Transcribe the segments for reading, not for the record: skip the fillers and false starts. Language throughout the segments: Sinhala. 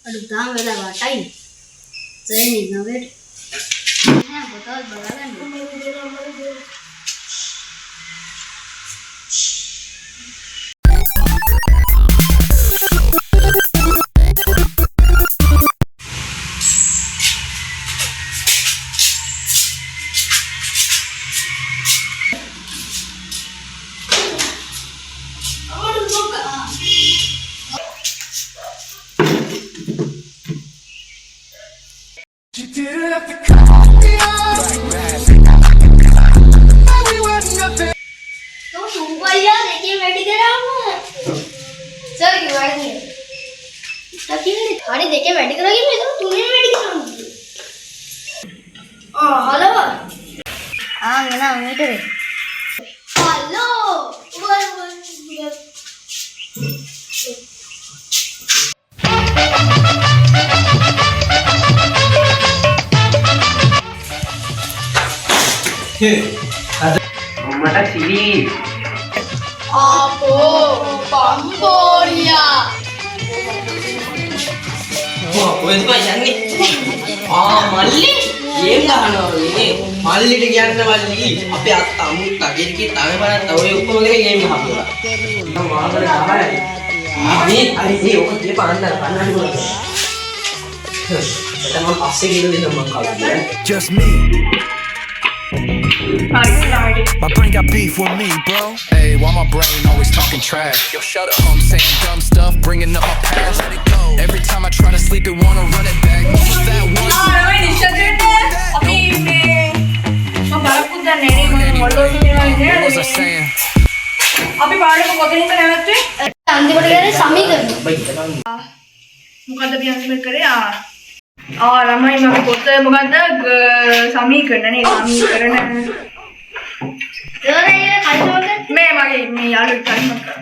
aduh dah beda batai saya nih nawer betul bagalan अरे देखे बैठ कर आगे मैं तो तूने बैठ कर हेलो हां ना मीटर हेलो हे ada mata sini आपो पंपोरिया ඔය තමයි යන්නේ. මල්ලි ගේම් ගහනවා නේ. මල්ලිට කියන්න මල්ලි අපේ අත්තා අමුත්තා ගෙඩිකේ තව බලන්න ඔය ඔක්කොම ගෙන ගේම් ගහපුවා. මම වාහනේ ගහයි. මේ හරි ඔක කියපන්න කන්නඩි වල. එතන මම පස්සේ ගිහින් දෙන්න මම කවුද? Just me. My brain got beef with me, bro. Hey, why my brain always talking trash? Yo, shut up. I'm saying dumb stuff, bringing up my past. Let it go. Every time I try to sleep, it wanna run it back. What was that one? What was I saying? අපි පාඩම කොතනින්ද නැවතුනේ? අන්තිමට ගියානේ සමීකරණ මොකද්ද අපි අන්තිමට කරේ? ළමයි මම පොත මොකද්ද? සමීකරණ නේ සමීකරණ. ඒවනේ කල්පෝක මේ මගේ මේ යාළුවෙක් කල්පනා කරා.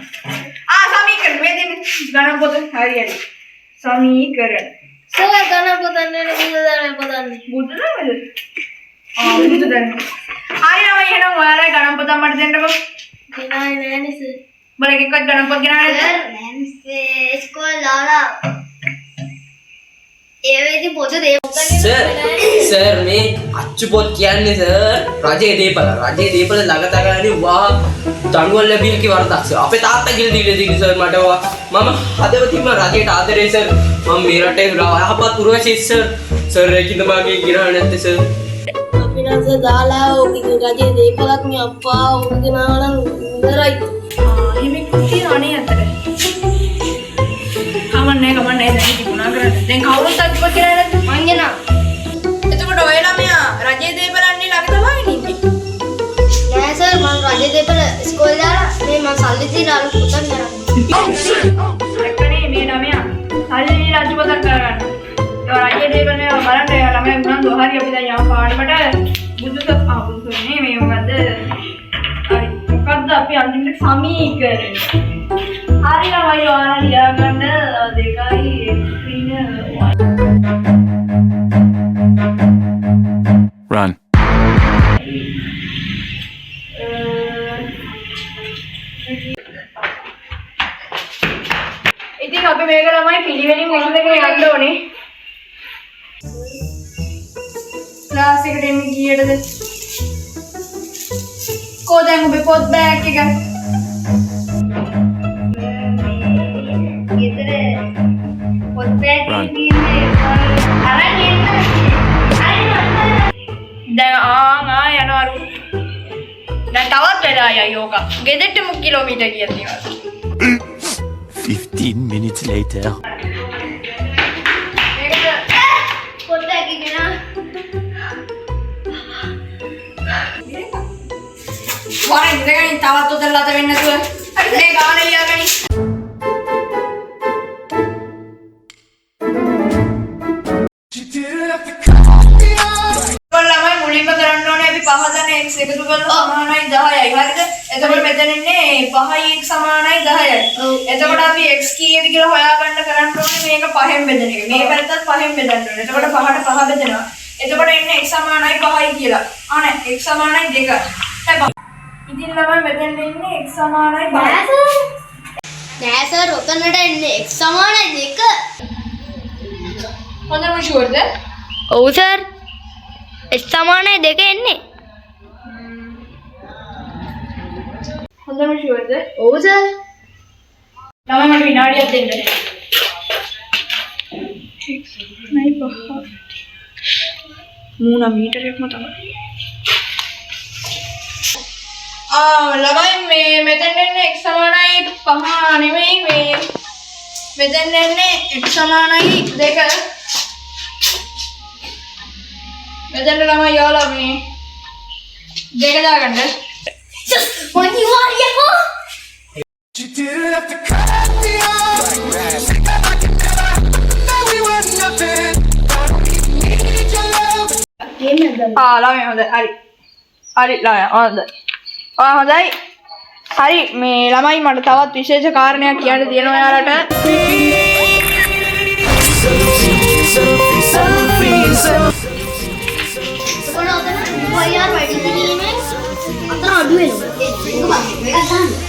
සමීකරණ මේ දෙන්නේ ගණන් පොත හරියට. සමීකරණ. සර් ගණන් පොතන්නේ බුදුදහමේ පොතන්නේ. බුදුදහමද? බුදුදහම. ආයෙම එහෙනම් ඔයාලා ගණන් පොත මට දෙන්නකෝ. ගෙනාවේ නෑනේ සර්. බලන්න එක්කත් ගණන් පොත් ගෙනාවේ නැද්ද? නෑ ඉස්කෝලේ දාලා ඒ වෙලෙදි පොත සර් මේ අච්චු පොත් කියන්නේ සර් රජයේ දීපල ළඟ තගානේ වා දඬුවම් ලැබීම කි වරදක් සර් අපේ තාත්තා කියලා දීලා තියෙන්නේ සර් මට මම හදවතින්ම රජයට ආදරේ සර් මම මේ රටේ යහපත් පුරවැසියෙක් සර් ඒකින්ද මගේ ගිරහ නැත්තේ සර් අපි නැස දාලා ඔගේ රජයේ දීපලක් මේ අප්පා ඔගේ නාවනම් ඉවරයි හිමි කුටි අනේ අතට කමන්නේ දැන් තිබුණා කරන්නේ දැන් කවුරුත් අච්චුපත් කියලා නැද්ද මං ගෙනා එතකොට ඔය ළමයා රජයේ දේපලන්නේ ළඟ තමයි ඉන්නේ නෑ සර් මං රජයේ දීපල ඉස්කෝලේ දාලා මේ මං සල්ලි දීලා අලුත් පොතක් ගන්නවා එක්කනේ මේ ළමයා සල්ලි දීලා අච්චුපතක් කරගන්න ඒ රජයේ දේපලනේ බලන්න ළමයා උනන්දු හරි අපි දැන් යම් පාඩමට බුදුසනේ මේ මොකද්ද හරි මොකද්ද අපි අන්තිමට සමීකරණ හරි ළමයි ඔයාලා ලියා ගන්න 2යි Run. ඉතින් අපි මේක ළමයි පිළිවෙලින් මොකදගෙන යන්න ඕනේ ක්ලාස් එකට එන්නේ කීයටද කොහෙන්ද ඔබේ පොත් බෑග් එක ගෙදර පොත් බෑග් එකේ තියෙන්නේ අරන් එන්න දැන් යනවරු දැන් තවත් වෙලා යයි යෝගා ගෙදරට මුක් කිලෝමීටර් ගියක් තියෙනවා 15 minutes later. පොත් බෑග් එක නා වරෙන් ඉඳගෙන තවත් උදේ ලත වෙන්න නැතුව මේ ගාන ලියාගනි ළමයි මුලින්ම කරන්න ඕනේ අපි 5 දන x එකතු කරලා සමානයි 10යි හරිද එතකොට මෙතන ඉන්නේ 5යි x සමානයි 10යි එතකොට අපි x කීයද කියලා හොයාගන්න කරන්න ඕනේ මේක 5ෙන් බෙදන එක මේ පැත්තත් 5ෙන් බෙදන්න ඕනේ එතකොට 5ට 5 බෙදෙනවා එතකොට එන්නේ x සමානයි 5යි කියලා නෑ x සමානයි 2 ඉතින් ළමයි මෙතන ඉන්නේ x සමානයි 5 නෑ සර් ඔතනට එන්නේ x සමානයි 2. හොඳම ෂුවර්ද? ඔව් සර් x සමානයි 2 එන්නේ. හොඳම ෂුවර්ද? ඔව් සර්. ළමයි මට විනාඩියක් දෙන්න. නයි පහ. මූණ මීටරයක්ම තමයි. ළමයි මේ මෙතෙන් එන්නේ x සමානයි 5 නෙමෙයි මේ මෙතෙන් එන්නේ x සමානයි 2. මෙතෙන් ළමයි යාලා මේ 2 දාගන්න. මොනිවාරියකෝ You didn't have to cut me off like that. I can never know we were nothing. I don't even need your love. ළමයි හොඳයි. හරි ළමයි හොඳයි. හොඳයි. හරි මේ ළමයි මට තවත් විශේෂ කාරණයක් කියන්න තියෙනවා ඔයාලට.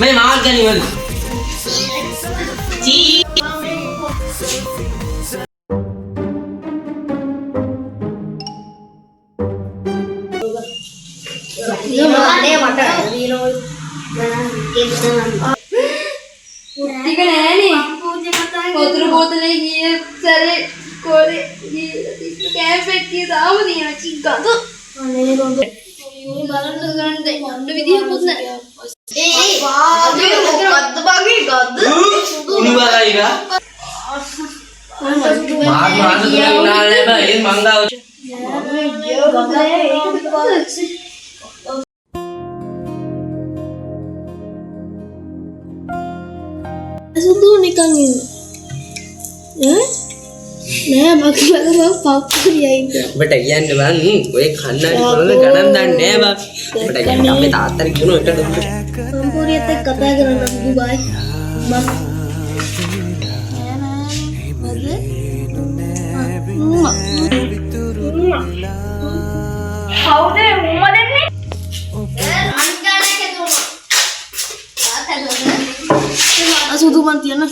මේ මාත් ගනිවල. ටික නෑනේ. පොතර බෝතලේ ගියේ සරේ කොලේ ගියේ කෑම් පෙට්ටිය දාම තියෙන චික්කද. අනේ රොඳ මේ බලන්න ගන්න යන්න විදියකුත් නෑ. ඒ ගද්ද බගේ ගද්ද උණුවලයිලා. මාත් දුන්නේ උනාලේ බෑ ඒ මංගාව. සුදු නිකන් ඉන්නේ නෑ මගේ පප්පුරියයිද ඔබට කියන්න බං ඔය කන්නාඩි පොළොව ගණන් දන්නේ නෑ බං. ඔබට කියන්න අපේ තාත්තට කියනවා එකට පම්පුරියත් එක්ක කතා කරන්න දුබයි කවුද උම්ම දෙන්නේ? සුදු මන් තියන්න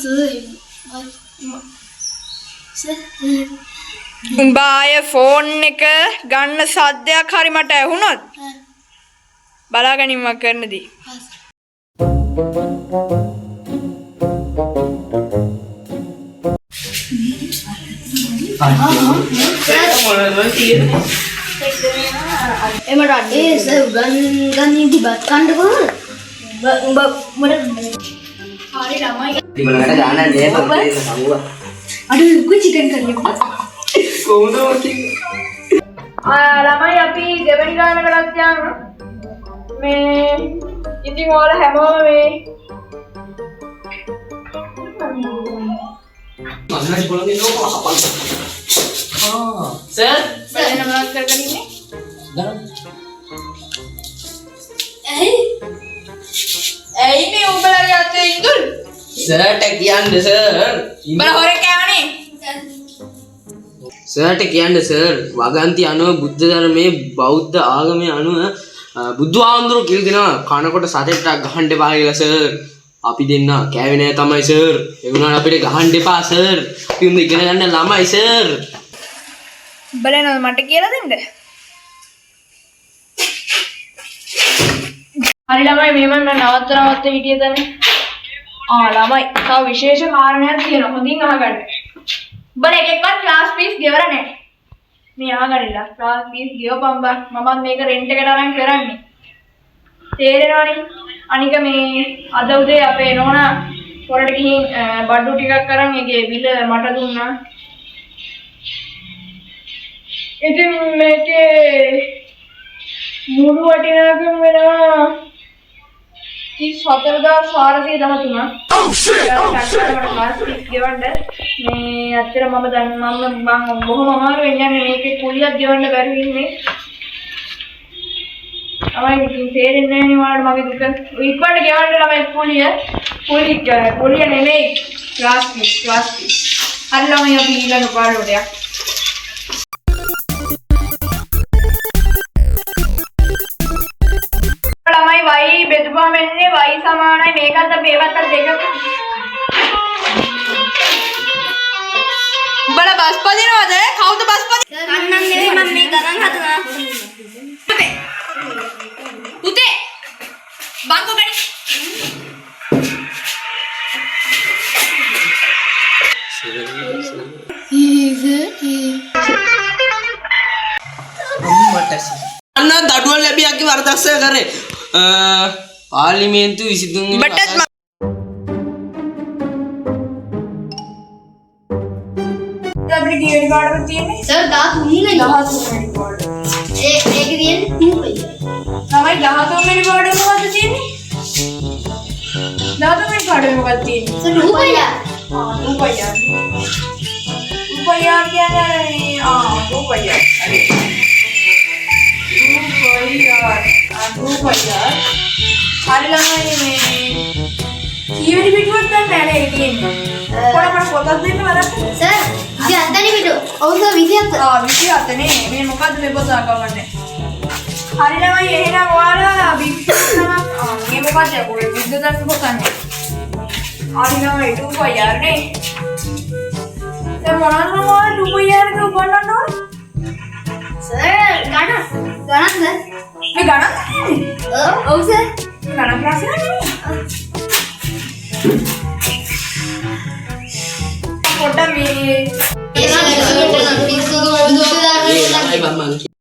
උඹාය ෆෝන් එක ගන්න සද්දයක් හරි මට ඇහුණොත් බලාගනින්ම කරනදී. එමට අඩේ ගන්න දිබත් කණ්ඩ කොහොමද උඹ මට හරි ළමයි. ඉතිමලකට ගාන නෑ බං සමුවා. අඩු ලුකු චිකන් කරියප්ප. කොහොමද ඔකින්? ළමයි අපි දෙවනි ගානකටත් යමු. මේ ඉතින් ඔයාලා හැමෝම මේ කන්නාඩි පොළොව නෝ අපල්. සර් වෙන මොනවද කරගෙන ඉන්නේ? ඇයි මේ උඹලගේ අතේ ඉඳුල්? සර්ට කියන්න සර්. උඹලා හොරේ කෑවනේ. සර්ට කියන්න සර් වගන්ති අනුව බුද්ධ ධර්මයේ බෞද්ධ ආගමේ අනුව බුදු ආමඳුර කියලා දෙනවා කනකොට සතෙක්ට ගහන්න එපා කියලා සර්. අපි දෙන්න කෑවේ නෑ තමයි සර්. ඒ වුණාට අපිට ගහන්න එපා සර්. අපි උන් ඉගෙන ගන්න ළමයි සර්. උඹලා නේද මට කියලා දෙන්න? හරි ළමයි මේව මම නවත්ත හිටියේ තනේ. ළමයි තව විශේෂ කාරණයක් තියෙනවා. හොඳින් අහගන්න. උඹලා එකෙක්වත් ක්ලාස් ෆීස් ගෙවලා නැහැ. මේ අහගන්නilla ක්ලාස් ෆීස් ගෙවපන් බා. මමත් මේක රෙන්ට් එකට අරන් කරන්නේ. තේරෙනවනේ. අනික මේ අද උදේ අපේ නෝනා පොරට ගිහින් බඩු ටිකක් අරන් ඒකේ බිල මට දුන්නා. ඉතින් මේකේ මුළු වටිනාකම වෙනවා 34413. Oh shit! මේ අතර මම බොහොම අමාරුවෙන් යන්නේ මේකේ කුලියක් ගෙවන්න බැරි වෙන්නේ. තමයි ඉතින් තේරෙන්නේ නැහැ නේ මගේ දුක. ඉක්මනට ගෙවන්න ළමයි කුලිය නෙමෙයි ක්ලාස් ෆීස්. හරි ළමයි අපි ඊළඟ පාඩමට යමු. ළමයි y බෙදුවාම එන්නේ y සමානයි මේකත් මේවත් දෙක උඹලා බස් පදිනවද? කවුද බස් පදින්නේ? කන්නම් නෙවෙයි මම මේ ගණන් හදනවා. පුතේ බංකෝ ගනි. අන්න දඩුවම් ලැබියාගේ වරදක්ෂ කරේ පාර්ලිමේන්තු 23 බටත් අපිට කීවෙනි පාඩම තියෙන්නේ? සර් 13 වෙනි. 13 වෙනි පාඩම. ඒකේ තියෙන්නේ 2 වෙනි. තමයි 13 වෙනි පාඩම මොකද්ද තියෙන්නේ? 13 වෙනි පාඩම මොකක්ද තියෙන්නේ? සර් 2 වෙනි. රූපයන්. රූපයන් කියන්නේ රූපයන්. හරි. රූපයන්. හරි ළමයි මේ කීවෙනි පිටුවක් ගන්න නැහැ නේද තියෙන්නේ? පොඩ පොතක් දෙන්න වරක්. සර් 27 වෙනි පිටුව. ඔව් සර් 27. 27 නේ. මේ මොකද්ද මේ පොත අකවන්නේ? හරි ළමයි එහෙනම් ඔයාලා විද්‍යාත්මක මේ මොකක්ද ඔය විද්‍යාත්මක පොතන්නේ? හරි ළමයි රූපයන් නේ. දැන් මොනවාද රූපයන් උගන්නන්න ඕනේ? සර් ගණන් සර්. මේ ගණන් කියන්නේ? ඔව් සර්. ගණන් ක්ලාස් එකනේ. පොඩ්ඩක් මේ ඒ වගේ පිස්සුදු ඒ ළමයි මම